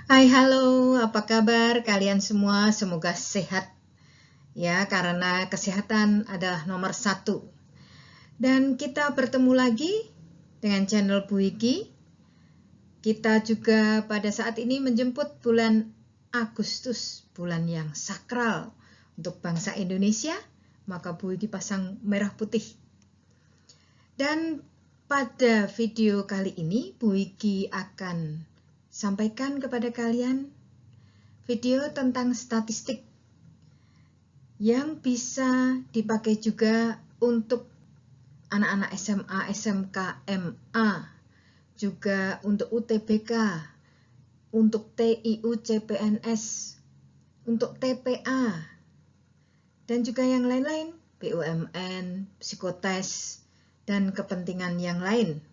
Hai, halo, apa kabar kalian semua? Semoga sehat ya, karena kesehatan adalah nomor satu. Dan kita bertemu lagi dengan channel Bu Iki. Kita juga pada saat ini menjemput bulan Agustus, bulan yang sakral untuk bangsa Indonesia. Maka Bu Iki pasang merah putih. Dan pada video kali ini Bu Iki akan sampaikan kepada kalian video tentang statistik yang bisa dipakai juga untuk anak-anak SMA, SMK, MA, juga untuk UTBK, untuk TIU, CPNS, untuk TPA, dan juga yang lain-lain, BUMN, psikotes, dan kepentingan yang lain.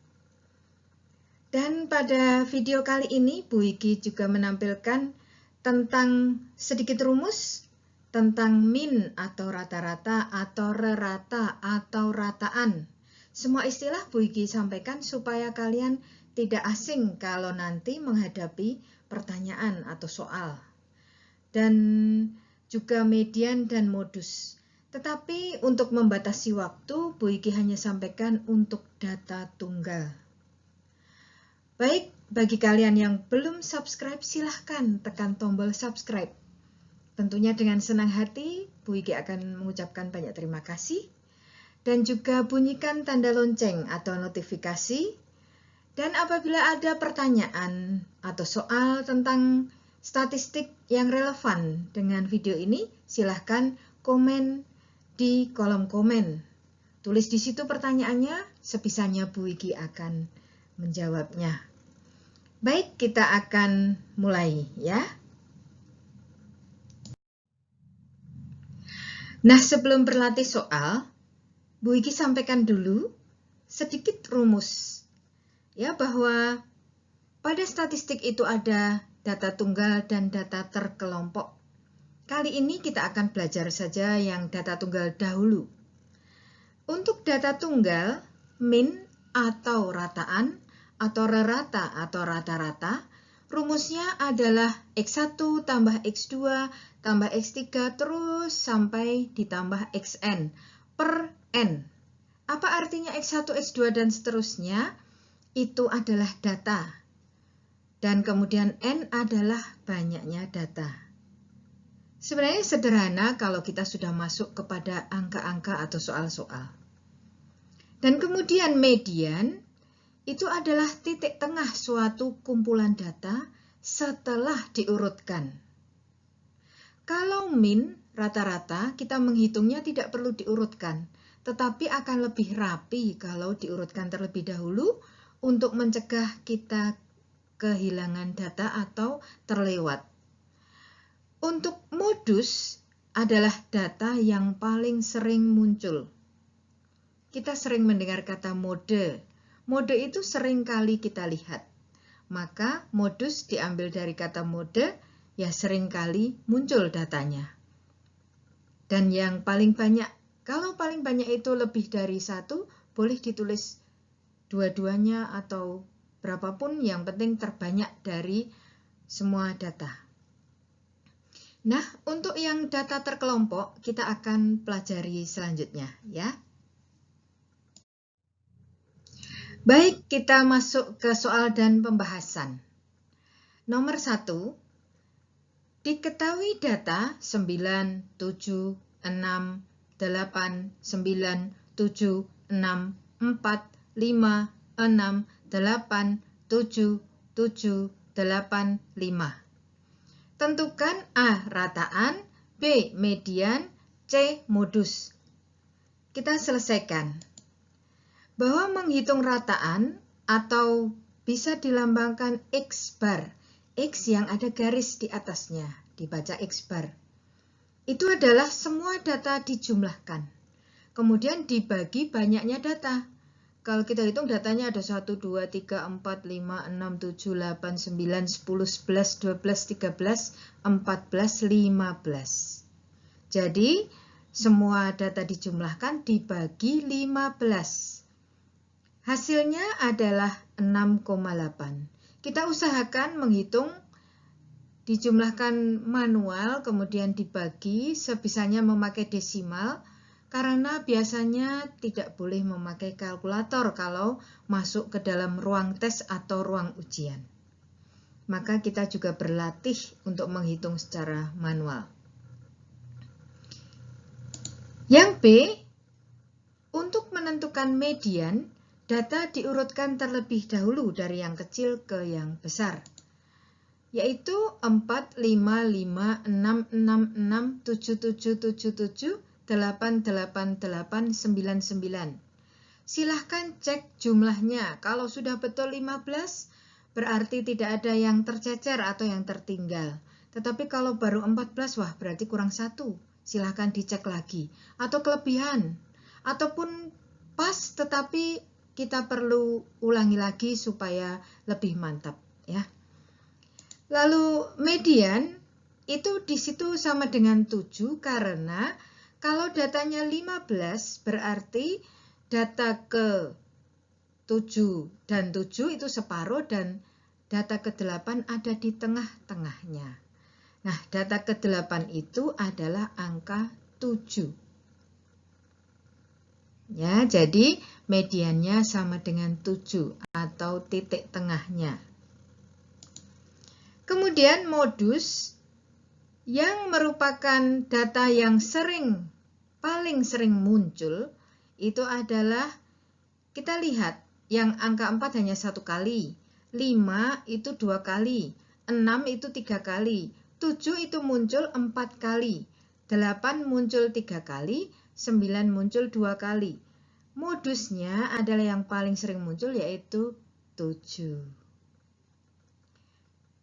Dan pada video kali ini, Bu Iki juga menampilkan tentang sedikit rumus tentang min atau rata-rata atau rerata atau rataan. Semua istilah Bu Iki sampaikan supaya kalian tidak asing kalau nanti menghadapi pertanyaan atau soal. Dan juga median dan modus. Tetapi untuk membatasi waktu, Bu Iki hanya sampaikan untuk data tunggal. Baik, bagi kalian yang belum subscribe, silahkan tekan tombol subscribe. Tentunya dengan senang hati, Bu Iki akan mengucapkan banyak terima kasih. Dan juga bunyikan tanda lonceng atau notifikasi. Dan apabila ada pertanyaan atau soal tentang statistik yang relevan dengan video ini, silahkan komen di kolom komen. Tulis di situ pertanyaannya, sebisanya Bu Iki akan menjawabnya. Baik, kita akan mulai ya. Nah, sebelum berlatih soal, Bu Iki sampaikan dulu sedikit rumus. Ya, bahwa pada statistik itu ada data tunggal dan data terkelompok. Kali ini kita akan belajar saja yang data tunggal dahulu. Untuk data tunggal, min atau rataan, atau rerata atau rata-rata, rumusnya adalah X1 tambah X2 tambah X3 terus sampai ditambah Xn per N. Apa artinya X1, X2 dan seterusnya? Itu adalah data. Dan kemudian N adalah banyaknya data. Sebenarnya sederhana kalau kita sudah masuk kepada angka-angka atau soal-soal. Dan kemudian median itu adalah titik tengah suatu kumpulan data setelah diurutkan. Kalau min, rata-rata, kita menghitungnya tidak perlu diurutkan, tetapi akan lebih rapi kalau diurutkan terlebih dahulu untuk mencegah kita kehilangan data atau terlewat. Untuk modus adalah data yang paling sering muncul. Kita sering mendengar kata mode. Mode itu sering kali kita lihat. Maka modus diambil dari kata mode, ya sering kali muncul datanya. Dan yang paling banyak, kalau paling banyak itu lebih dari satu, boleh ditulis dua-duanya atau berapapun, yang penting terbanyak dari semua data. Nah, untuk yang data terkelompok, kita akan pelajari selanjutnya ya. Baik, kita masuk ke soal dan pembahasan. Nomor 1, diketahui data 9, 7, 6, 8, 9, 7, 6, 4, 5, 6, 8, 7, 7, 8, 5. Tentukan A. rataan, B. median, C. modus. Kita selesaikan. Bahwa menghitung rataan atau bisa dilambangkan X bar, X yang ada garis di atasnya, dibaca X bar. Itu adalah semua data dijumlahkan. Kemudian dibagi banyaknya data. Kalau kita hitung datanya ada 1, 2, 3, 4, 5, 6, 7, 8, 9, 10, 11, 12, 13, 14, 15. Jadi semua data dijumlahkan dibagi 15. Hasilnya adalah 6,8. Kita usahakan menghitung dijumlahkan manual, kemudian dibagi, sebisanya memakai desimal, karena biasanya tidak boleh memakai kalkulator kalau masuk ke dalam ruang tes atau ruang ujian. Maka kita juga berlatih untuk menghitung secara manual. Yang B, untuk menentukan median, data diurutkan terlebih dahulu dari yang kecil ke yang besar, yaitu 4, 5, 5, 6, 6, 6, 7, 7, 7, 7, 8, 8, 8, 9, 9. Silahkan cek jumlahnya. Kalau sudah betul 15, berarti tidak ada yang tercecer atau yang tertinggal. Tetapi kalau baru 14, wah berarti kurang 1. Silahkan dicek lagi. Atau kelebihan. Ataupun pas tetapi kita perlu ulangi lagi supaya lebih mantap, ya. Lalu median itu di situ sama dengan 7 karena kalau datanya 15 berarti data ke 7 dan 7 itu separuh dan data ke 8 ada di tengah-tengahnya. Nah, data ke 8 itu adalah angka 7. Ya, jadi mediannya sama dengan 7 atau titik tengahnya. Kemudian modus yang merupakan data yang paling sering muncul itu adalah kita lihat yang angka 4 hanya 1 kali, 5 itu 2 kali, 6 itu 3 kali, 7 itu muncul 4 kali, 8 muncul 3 kali, 9 muncul 2 kali. Modusnya adalah yang paling sering muncul yaitu 7.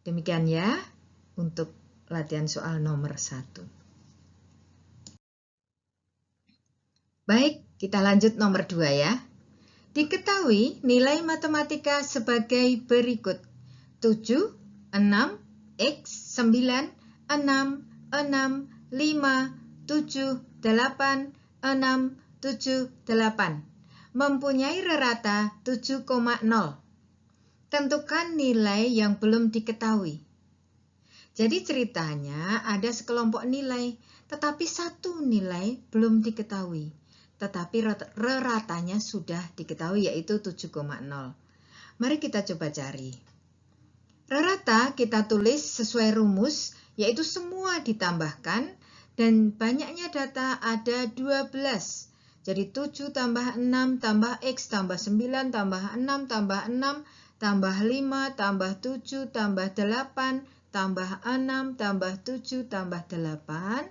Demikian ya untuk latihan soal nomor 1. Baik, kita lanjut nomor 2 ya. Diketahui nilai matematika sebagai berikut. 7, 6, X, 9, 6, 6, 5, 7, 8, 6, 7, 8. Mempunyai rata 7,0. Tentukan nilai yang belum diketahui. Jadi ceritanya ada sekelompok nilai, tetapi satu nilai belum diketahui. Tetapi ratanya sudah diketahui yaitu 7,0. Mari kita coba cari. Rata kita tulis sesuai rumus yaitu semua ditambahkan dan banyaknya data ada 12. Jadi 7 tambah 6 tambah X tambah 9 tambah 6 tambah 6 tambah 5 tambah 7 tambah 8 tambah 6 tambah 7 tambah 8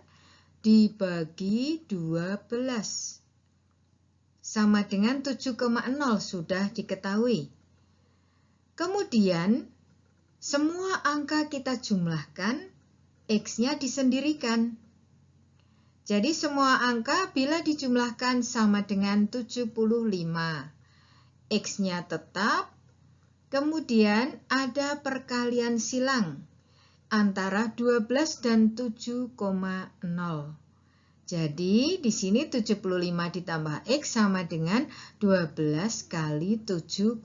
dibagi 12. Sama dengan 7,0 sudah diketahui. Kemudian semua angka kita jumlahkan, X-nya disendirikan. Jadi semua angka bila dijumlahkan sama dengan 75. X-nya tetap, kemudian ada perkalian silang antara 12 dan 7,0. Jadi di sini 75 ditambah X sama dengan 12 kali 7,0.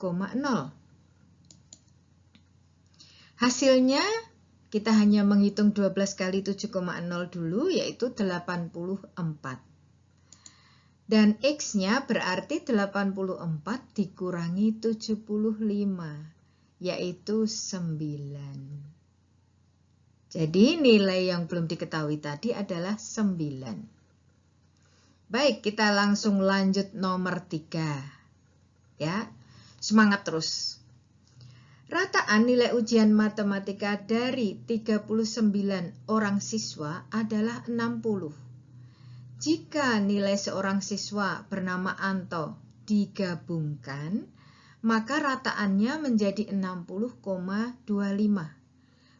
Hasilnya kita hanya menghitung 12 kali 7,0 dulu yaitu 84. Dan X-nya berarti 84 dikurangi 75, yaitu 9. Jadi nilai yang belum diketahui tadi adalah 9. Baik, kita langsung lanjut nomor 3. Ya, semangat terus. Rataan nilai ujian matematika dari 39 orang siswa adalah 60. Jika nilai seorang siswa bernama Anto digabungkan, maka rataannya menjadi 60,25.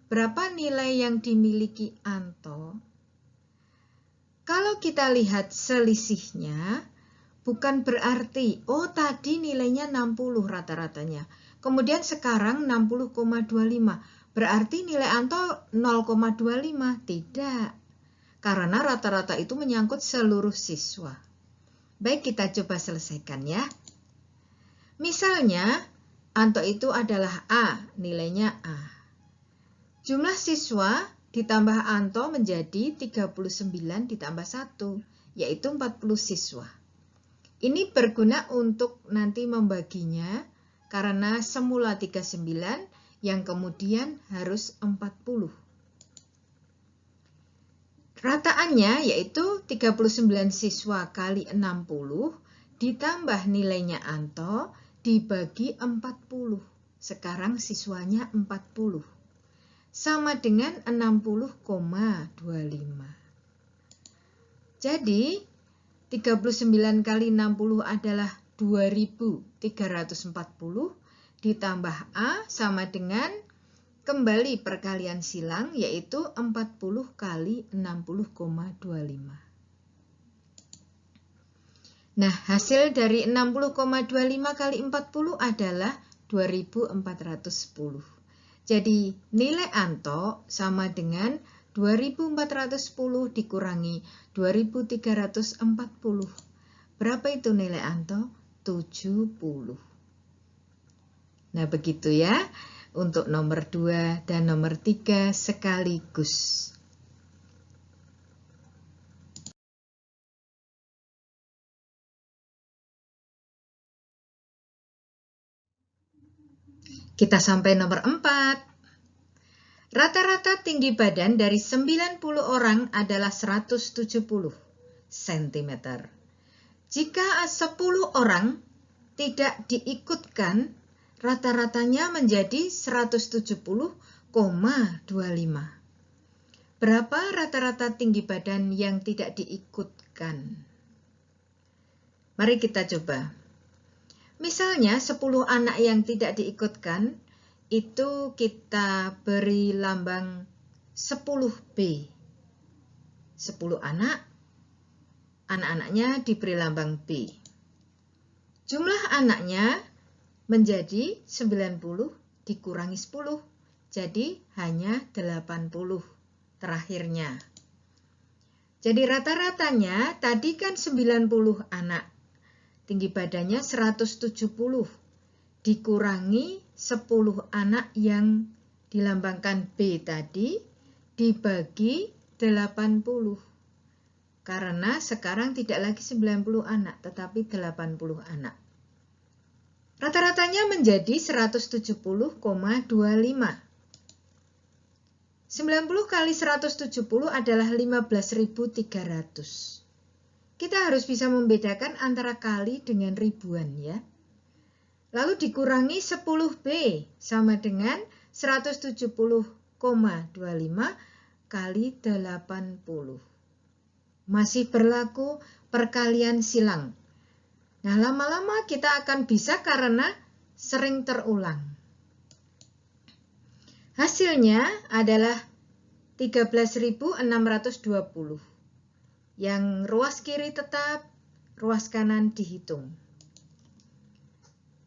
Berapa nilai yang dimiliki Anto? Kalau kita lihat selisihnya, bukan berarti, oh tadi nilainya 60 rata-ratanya. Kemudian sekarang 60,25. Berarti nilai Anto 0,25. Tidak. Karena rata-rata itu menyangkut seluruh siswa. Baik, kita coba selesaikan ya. Misalnya, Anto itu adalah A, nilainya A. Jumlah siswa ditambah Anto menjadi 39 ditambah 1, yaitu 40 siswa. Ini berguna untuk nanti membaginya karena semula 39 yang kemudian harus 40. Rataannya yaitu 39 siswa kali 60 ditambah nilainya Anto dibagi 40. Sekarang siswanya 40. Sama dengan 60,25. Jadi 39 kali 60 adalah 2340 ditambah A sama dengan kembali perkalian silang yaitu 40 kali 60,25. Nah, hasil dari 60,25 kali 40 adalah 2410. Jadi nilai Anto sama dengan 2410 dikurangi 2340. Berapa itu nilai Anto? 70. Nah, begitu ya untuk nomor 2 dan nomor 3 sekaligus. Kita sampai nomor 4. Rata-rata tinggi badan dari 90 orang adalah 170 cm. Jika 10 orang tidak diikutkan, rata-ratanya menjadi 170,25. Berapa rata-rata tinggi badan yang tidak diikutkan? Mari kita coba. Misalnya 10 anak yang tidak diikutkan, itu kita beri lambang 10B. 10 anak, anak-anaknya diberi lambang B. Jumlah anaknya menjadi 90 dikurangi 10, jadi hanya 80 terakhirnya. Jadi rata-ratanya tadi kan 90 anak. Tinggi badannya 170 dikurangi 10 anak yang dilambangkan B tadi dibagi 80. Karena sekarang tidak lagi 90 anak tetapi 80 anak. Rata-ratanya menjadi 170,25. 90 kali 170 adalah 15.300. Kita harus bisa membedakan antara kali dengan ribuan ya. Lalu dikurangi 10B sama dengan 170,25 kali 80. Masih berlaku perkalian silang. Nah, lama-lama kita akan bisa karena sering terulang. Hasilnya adalah 13.620. Yang ruas kiri tetap, ruas kanan dihitung.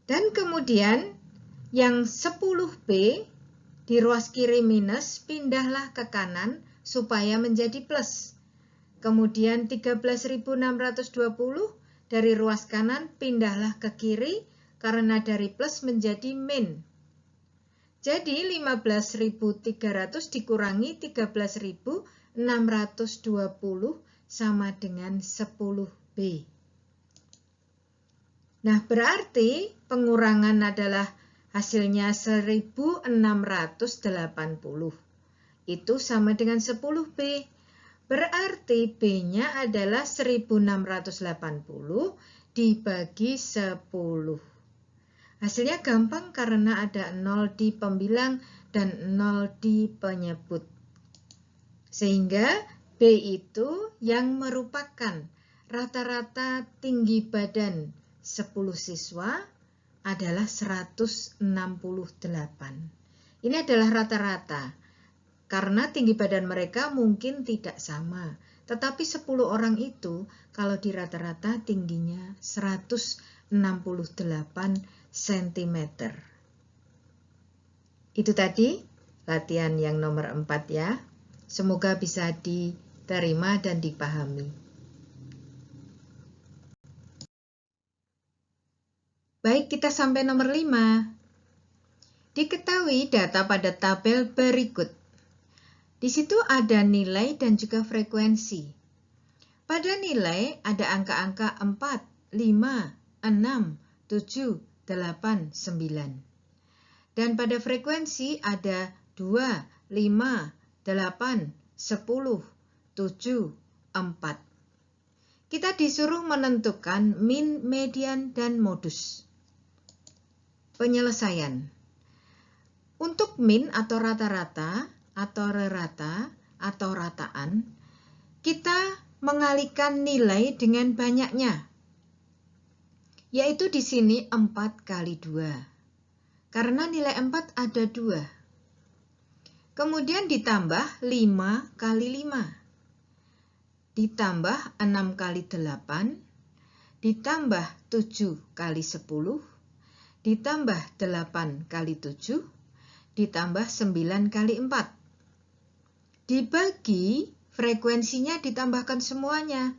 Dan kemudian yang 10B di ruas kiri minus, pindahlah ke kanan supaya menjadi plus. Kemudian 13.620 dari ruas kanan pindahlah ke kiri karena dari plus menjadi min. Jadi 15.300 dikurangi 13.620 sama dengan 10B. Nah, berarti pengurangan adalah hasilnya 1680. Itu sama dengan 10B. Berarti B-nya adalah 1680 dibagi 10. Hasilnya gampang karena ada 0 di pembilang dan 0 di penyebut. Sehingga B itu yang merupakan rata-rata tinggi badan 10 siswa adalah 168. Ini adalah rata-rata karena tinggi badan mereka mungkin tidak sama. Tetapi 10 orang itu kalau di rata-rata tingginya 168 cm. Itu tadi latihan yang nomor 4 ya. Semoga bisa diterima dan dipahami. Baik, kita sampai nomor 5. Diketahui data pada tabel berikut. Di situ ada nilai dan juga frekuensi. Pada nilai ada angka-angka 4, 5, 6, 7, 8, 9. Dan pada frekuensi ada 2, 5, 8, 10, 7, 4. Kita disuruh menentukan min, median, dan modus. Penyelesaian. Untuk min atau rata-rata, atau rerata, atau rataan, kita mengalikan nilai dengan banyaknya. Yaitu di sini 4 kali 2. Karena nilai 4 ada 2. Kemudian ditambah 5 kali 5. Ditambah 6 kali 8. Ditambah 7 kali 10. Ditambah 8 kali 7. Ditambah 9 kali 4. Dibagi, frekuensinya ditambahkan semuanya.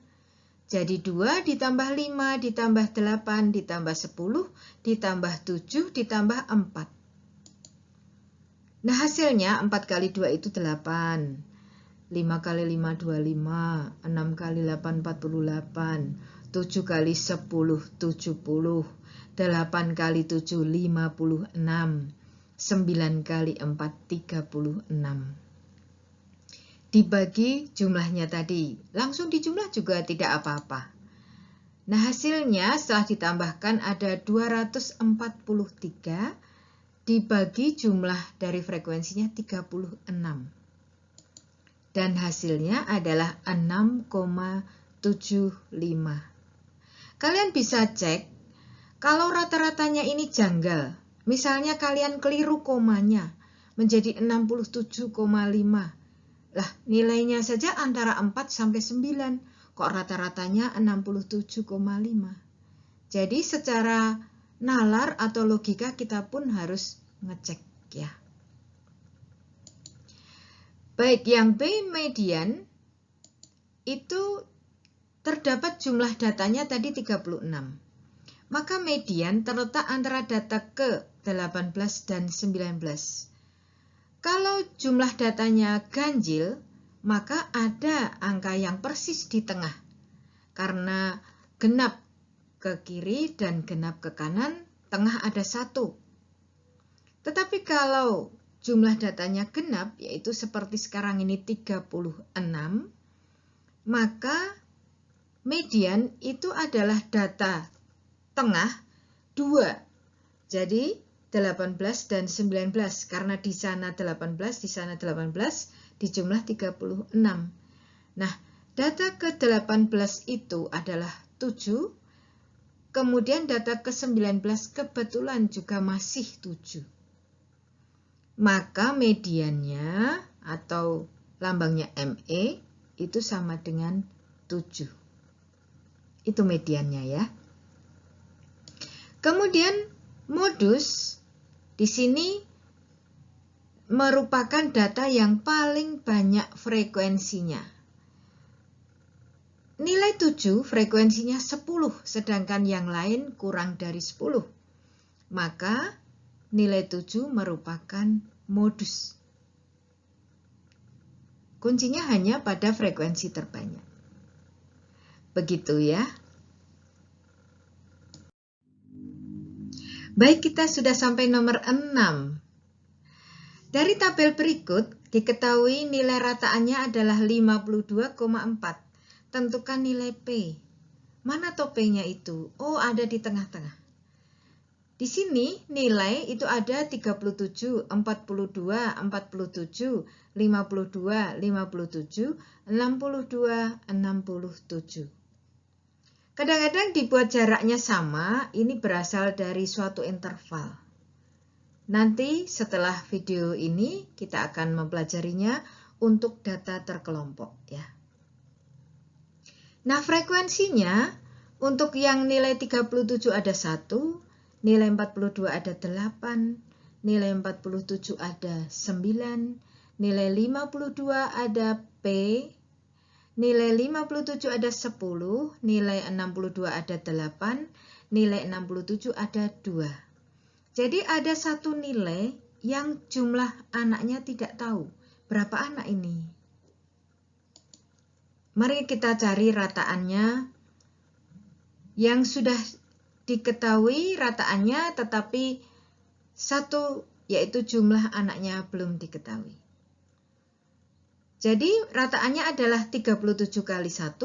Jadi 2 ditambah 5 ditambah 8 ditambah 10 ditambah 7 ditambah 4. Nah hasilnya 4 kali 2 itu 8. 5 kali 5 25. 6 kali 8 48. 7 kali 10 70. 8 kali 7 56. 9 kali 4 36. Dibagi jumlahnya tadi, langsung dijumlah juga tidak apa-apa. Nah hasilnya setelah ditambahkan ada 243 dibagi jumlah dari frekuensinya 36. Dan hasilnya adalah 6,75. Kalian bisa cek kalau rata-ratanya ini janggal. Misalnya kalian keliru komanya menjadi 67,5. Lah, nilainya saja antara 4 sampai 9. Kok rata-ratanya 67,5. Jadi secara nalar atau logika kita pun harus ngecek ya. Baik, yang B median itu terdapat jumlah datanya tadi 36. Maka median terletak antara data ke-18 dan 19. Kalau jumlah datanya ganjil, maka ada angka yang persis di tengah. Karena genap ke kiri dan genap ke kanan, tengah ada 1. Tetapi kalau jumlah datanya genap, yaitu seperti sekarang ini 36, maka median itu adalah data tengah 2. Jadi 18 dan 19, karena di sana 18, di sana 18, dijumlah 36. Nah, data ke-18 itu adalah 7, kemudian data ke-19 kebetulan juga masih 7. Maka mediannya atau lambangnya ME itu sama dengan 7. Itu mediannya ya. Kemudian modus di sini merupakan data yang paling banyak frekuensinya. Nilai 7 frekuensinya 10, sedangkan yang lain kurang dari 10. Maka nilai 7 merupakan modus. Kuncinya hanya pada frekuensi terbanyak. Begitu ya. Baik, kita sudah sampai nomor 6. Dari tabel berikut, diketahui nilai rataannya adalah 52,4. Tentukan nilai P. Mana toh P-nya itu? Oh, ada di tengah-tengah. Di sini nilai itu ada 37, 42, 47, 52, 57, 62, 67. Kadang-kadang dibuat jaraknya sama, ini berasal dari suatu interval. Nanti setelah video ini kita akan mempelajarinya untuk data terkelompok ya. Nah, frekuensinya untuk yang nilai 37 ada 1, nilai 42 ada 8, nilai 47 ada 9, nilai 52 ada P, nilai 57 ada 10, nilai 62 ada 8, nilai 67 ada 2. Jadi ada satu nilai yang jumlah anaknya tidak tahu. berapa anak ini? Mari kita cari rataannya yang sudah diketahui rataannya, tetapi satu yaitu jumlah anaknya belum diketahui. Jadi rataannya adalah 37 kali 1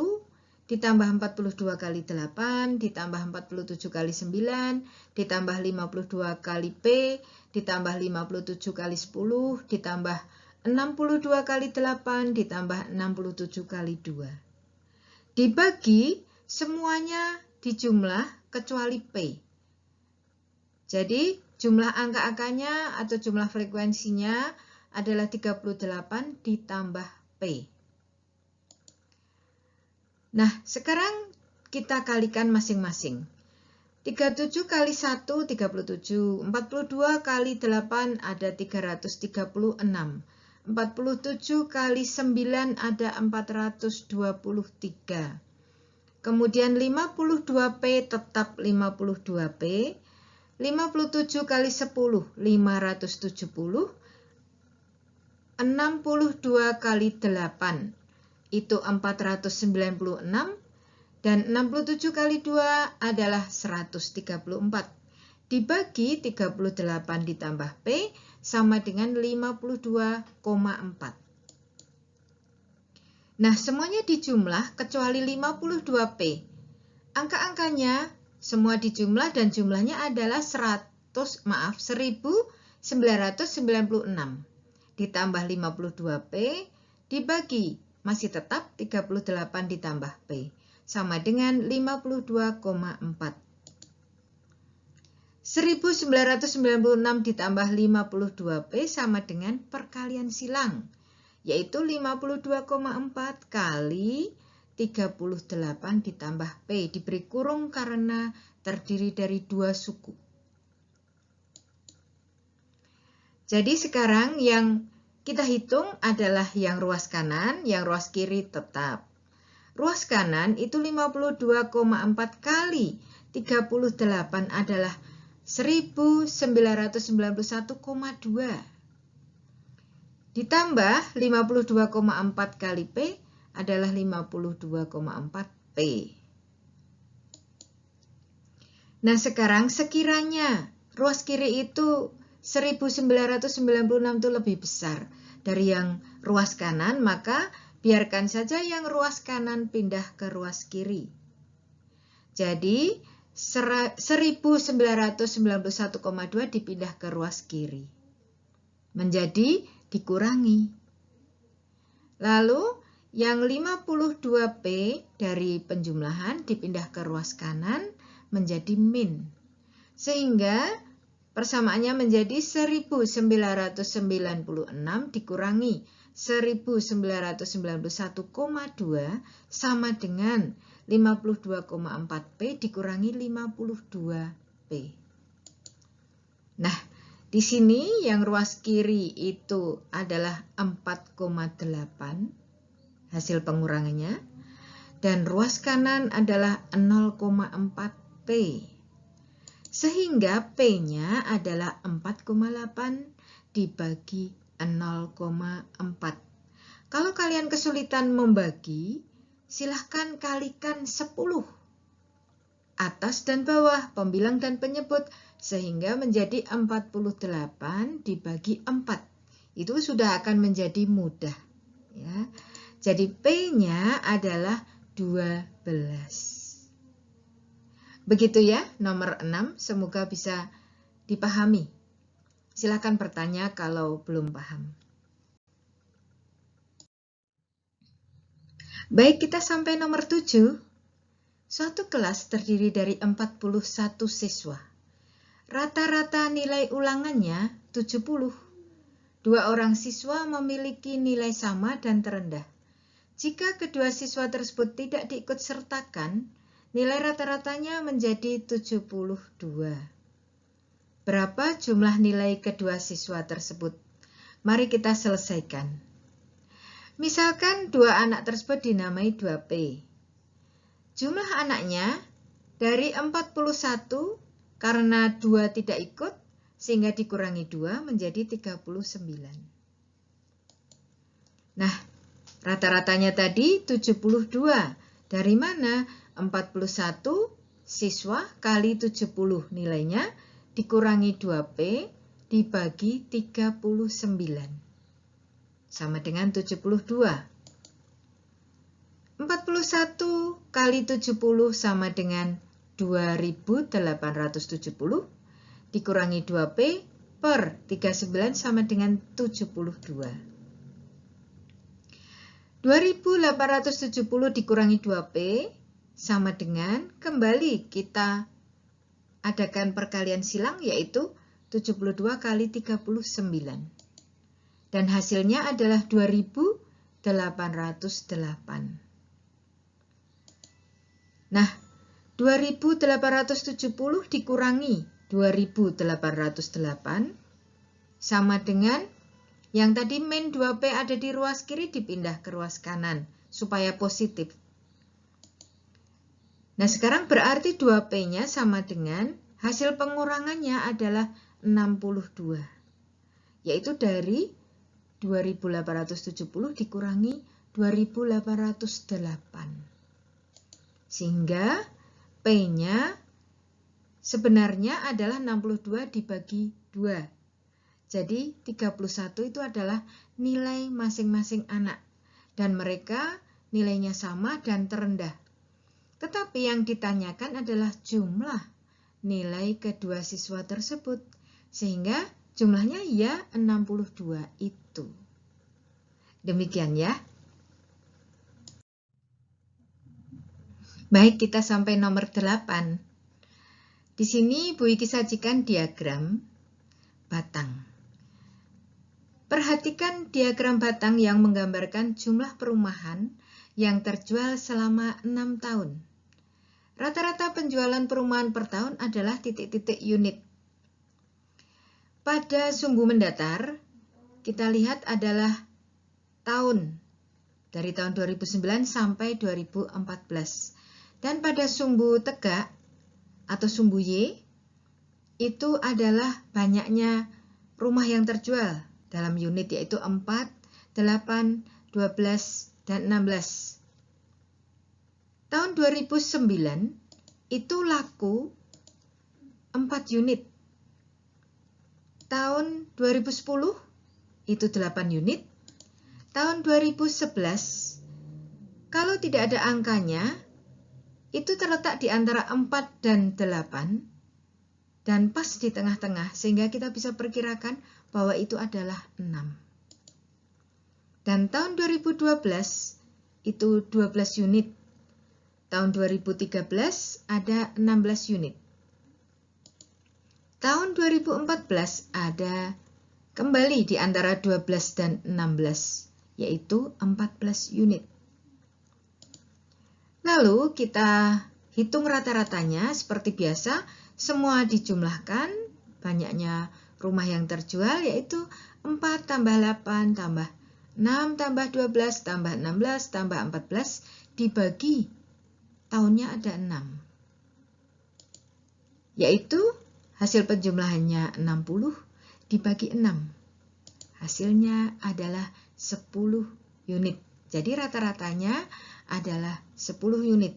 ditambah 42 kali 8 ditambah 47 kali 9 ditambah 52 kali P ditambah 57 kali 10 ditambah 62 kali 8 ditambah 67 kali 2. Dibagi semuanya dijumlah kecuali P. Jadi jumlah angka-angkanya atau jumlah frekuensinya adalah 38 ditambah P. Nah, sekarang kita kalikan masing-masing. 37 kali 1, 37. 42 kali 8 ada 336. 47 kali 9 ada 423. Kemudian 52P tetap 52P. 57 kali 10, 570. 62 kali 8 itu 496 dan 67 kali 2 adalah 134. Dibagi 38 ditambah P sama dengan 52,4. Nah, semuanya dijumlah kecuali 52P. Angka-angkanya semua dijumlah dan jumlahnya adalah 1996 ditambah 52P dibagi masih tetap 38 ditambah P sama dengan 52,4. 1996 ditambah 52P sama dengan perkalian silang, yaitu 52,4 kali 38 ditambah P diberi kurung karena terdiri dari 2 suku. Jadi sekarang yang kita hitung adalah yang ruas kanan, yang ruas kiri tetap. Ruas kanan itu 52,4 kali 38 adalah 1991,2. Ditambah 52,4 kali P adalah 52,4 P. Nah, sekarang sekiranya ruas kiri itu 1996 itu lebih besar dari yang ruas kanan, maka biarkan saja yang ruas kanan pindah ke ruas kiri. Jadi 1991,2 dipindah ke ruas kiri. Menjadi dikurangi. Lalu yang 52P dari penjumlahan dipindah ke ruas kanan menjadi min. Sehingga persamaannya menjadi 1996 dikurangi 1991,2 sama dengan 52,4P dikurangi 52P. Nah, di sini yang ruas kiri itu adalah 4,8 hasil pengurangannya dan ruas kanan adalah 0,4P. Sehingga P-nya adalah 4,8 dibagi 0,4. Kalau kalian kesulitan membagi, silahkan kalikan 10. Atas dan bawah, pembilang dan penyebut, sehingga menjadi 48 dibagi 4. Itu sudah akan menjadi mudah. Ya. Jadi P-nya adalah 12. Begitu ya, nomor 6, semoga bisa dipahami. Silakan bertanya kalau belum paham. Baik, kita sampai nomor 7. Suatu kelas terdiri dari 41 siswa. Rata-rata nilai ulangannya 70. 2 orang siswa memiliki nilai sama dan terendah. Jika kedua siswa tersebut tidak diikutsertakan, nilai rata-ratanya menjadi 72. Berapa jumlah nilai kedua siswa tersebut? Mari kita selesaikan. Misalkan 2 anak tersebut dinamai 2P. Jumlah anaknya dari 41 karena 2 tidak ikut, sehingga dikurangi 2 menjadi 39. Nah, rata-ratanya tadi 72. Dari mana? 41 siswa kali 70 nilainya dikurangi 2P dibagi 39. Sama dengan 72. 41 kali 70 sama dengan 2870 dikurangi 2P per 39 sama dengan 72. 2870 dikurangi 2P sama dengan, kembali kita adakan perkalian silang, yaitu 72 kali 39. Dan hasilnya adalah 2808. Nah, 2870 dikurangi 2808 sama dengan yang tadi min 2P ada di ruas kiri dipindah ke ruas kanan supaya positif. Nah, sekarang berarti 2P-nya sama dengan hasil pengurangannya adalah 62. Yaitu dari 2870 dikurangi 2808. Sehingga P-nya sebenarnya adalah 62 dibagi 2. Jadi 31 itu adalah nilai masing-masing anak. Dan mereka nilainya sama dan terendah. Tetapi yang ditanyakan adalah jumlah nilai kedua siswa tersebut. Sehingga jumlahnya ya 62 itu. Demikian ya. Baik, kita sampai nomor 8. Di sini Bu Iki sajikan diagram batang. Perhatikan diagram batang yang menggambarkan jumlah perumahan yang terjual selama 6 tahun. Rata-rata penjualan perumahan per tahun adalah titik-titik unit. Pada sumbu mendatar, kita lihat adalah tahun, dari tahun 2009 sampai 2014. Dan pada sumbu tegak atau sumbu Y, itu adalah banyaknya rumah yang terjual dalam unit, yaitu 4, 8, 12, dan 16. Tahun 2009 itu laku 4 unit. Tahun 2010 itu 8 unit. Tahun 2011, kalau tidak ada angkanya, itu terletak di antara 4 dan 8, dan pas di tengah-tengah, sehingga kita bisa perkirakan bahwa itu adalah 6. Dan tahun 2012 itu 12 unit. Tahun 2013 ada 16 unit. Tahun 2014 ada kembali di antara 12 dan 16, yaitu 14 unit. Lalu kita hitung rata-ratanya seperti biasa, semua dijumlahkan, banyaknya rumah yang terjual yaitu 4 tambah 8 tambah 6 tambah 12 tambah 16 tambah 14 dibagi tahunnya ada 6. Yaitu hasil penjumlahannya 60 dibagi 6. Hasilnya adalah 10 unit. Jadi rata-ratanya adalah 10 unit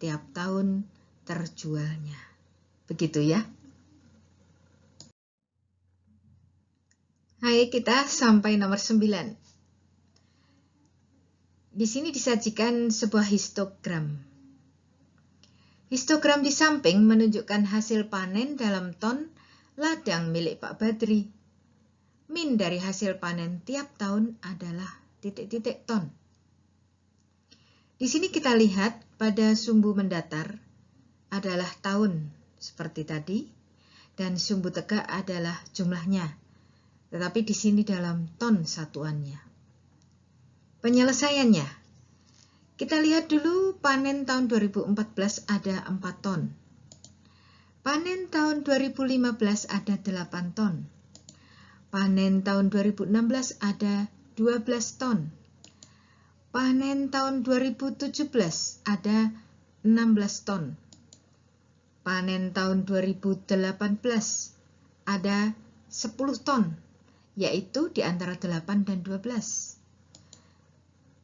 tiap tahun terjualnya. Begitu ya. Hai, kita sampai nomor 9. Di sini disajikan sebuah histogram. Histogram di samping menunjukkan hasil panen dalam ton ladang milik Pak Badri. Min dari hasil panen tiap tahun adalah titik-titik ton. Di sini kita lihat pada sumbu mendatar adalah tahun seperti tadi, dan sumbu tegak adalah jumlahnya. Tetapi di sini dalam ton satuannya. Penyelesaiannya, kita lihat dulu panen tahun 2014 ada 4 ton. Panen tahun 2015 ada 8 ton. Panen tahun 2016 ada 12 ton. Panen tahun 2017 ada 16 ton. Panen tahun 2018 ada 10 ton, yaitu di antara 8 dan 12.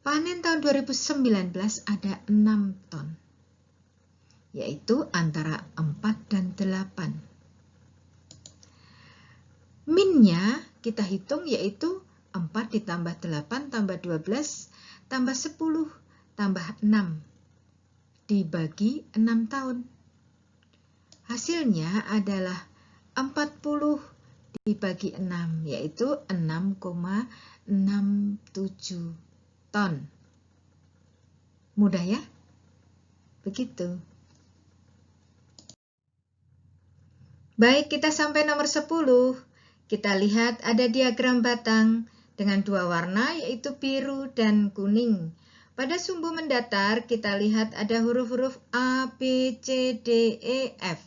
Panen tahun 2019 ada 6 ton, yaitu antara 4 dan 8. Minnya kita hitung yaitu 4 ditambah 8 tambah 12 tambah 10 tambah 6 dibagi 6 tahun. Hasilnya adalah 40 dibagi 6, yaitu 6,67 ton. Mudah ya? Begitu. Baik, kita sampai nomor 10. Kita lihat ada diagram batang dengan 2 warna, yaitu biru dan kuning. Pada sumbu mendatar, kita lihat ada huruf-huruf A, B, C, D, E, F.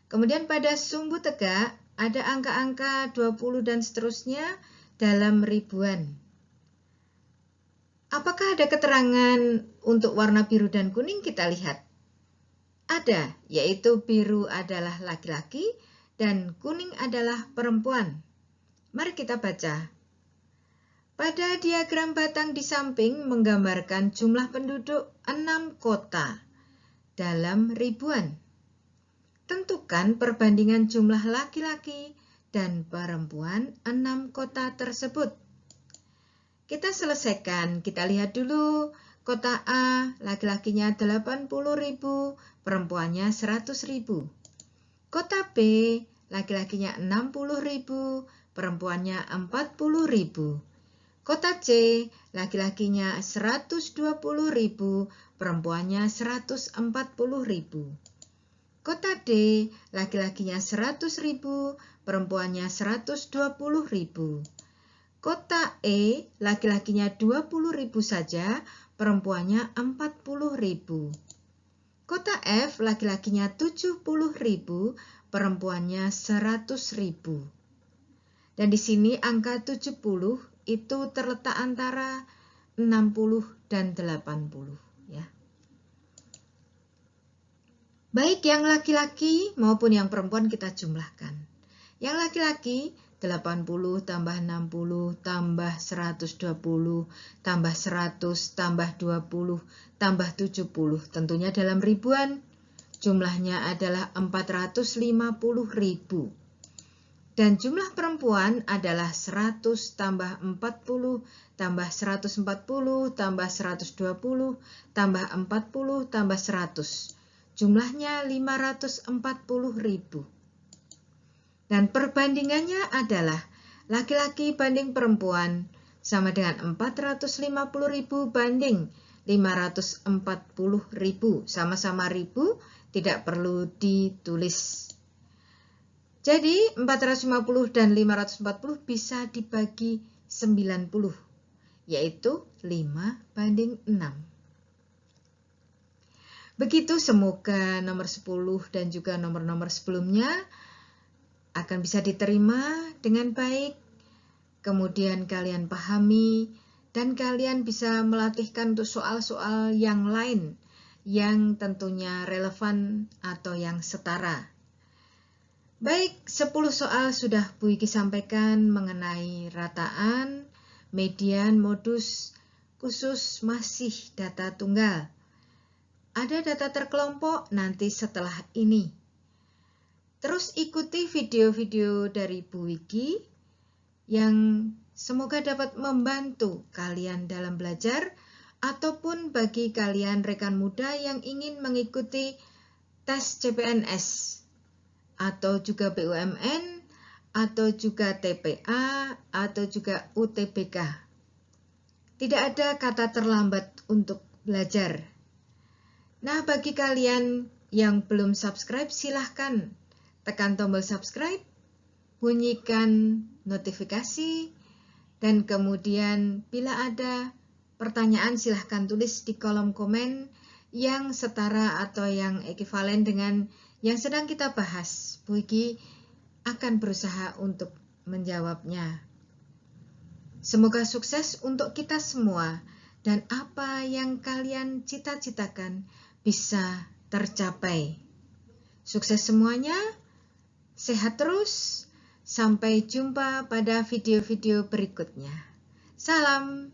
Kemudian pada sumbu tegak, ada angka-angka 20 dan seterusnya dalam ribuan. Apakah ada keterangan untuk warna biru dan kuning? Kita lihat. Ada, yaitu biru adalah laki-laki dan kuning adalah perempuan. Mari kita baca. Pada diagram batang di samping menggambarkan jumlah penduduk 6 kota dalam ribuan. Tentukan perbandingan jumlah laki-laki dan perempuan 6 kota tersebut. Kita selesaikan, kita lihat dulu. Kota A, laki-lakinya 80.000, perempuannya 100.000. Kota B, laki-lakinya 60.000, perempuannya 40.000. Kota C, laki-lakinya 120.000, perempuannya 140.000. Kota D, laki-lakinya 100.000, perempuannya 120.000. Kota E, laki-lakinya 20.000 saja, perempuannya 40.000. Kota F, laki-lakinya 70.000, perempuannya 100.000. Dan di sini angka 70 itu terletak antara 60 dan 80 ya. Baik yang laki-laki maupun yang perempuan kita jumlahkan. Yang laki-laki 80 tambah 60 tambah 120 tambah 100 tambah 20 tambah 70. Tentunya dalam ribuan. Jumlahnya adalah 450.000. Dan jumlah perempuan adalah 100 tambah 40 tambah 140 tambah 120 tambah 40 tambah 100. Jumlahnya 540.000. Dan perbandingannya adalah laki-laki banding perempuan sama dengan 450.000 banding 540.000. Sama-sama ribu, tidak perlu ditulis. Jadi 450 dan 540 bisa dibagi 90, yaitu 5:6. Begitu, semoga nomor 10 dan juga nomor-nomor sebelumnya akan bisa diterima dengan baik, kemudian kalian pahami, dan kalian bisa melatihkan untuk soal-soal yang lain yang tentunya relevan atau yang setara. Baik, 10 soal sudah Bu Iki sampaikan mengenai rataan, median, modus, khusus masih data tunggal. Ada data terkelompok nanti setelah ini. Terus ikuti video-video dari Bu Wiki yang semoga dapat membantu kalian dalam belajar ataupun bagi kalian rekan muda yang ingin mengikuti tes CPNS atau juga BUMN atau juga TPA atau juga UTBK. Tidak ada kata terlambat untuk belajar. Nah, bagi kalian yang belum subscribe, silahkan tekan tombol subscribe, bunyikan notifikasi, dan kemudian bila ada pertanyaan silahkan tulis di kolom komen yang setara atau yang ekivalen dengan yang sedang kita bahas. Bu Iki akan berusaha untuk menjawabnya. Semoga sukses untuk kita semua dan apa yang kalian cita-citakan bisa tercapai. Sukses semuanya. Sehat terus, sampai jumpa pada video-video berikutnya. Salam.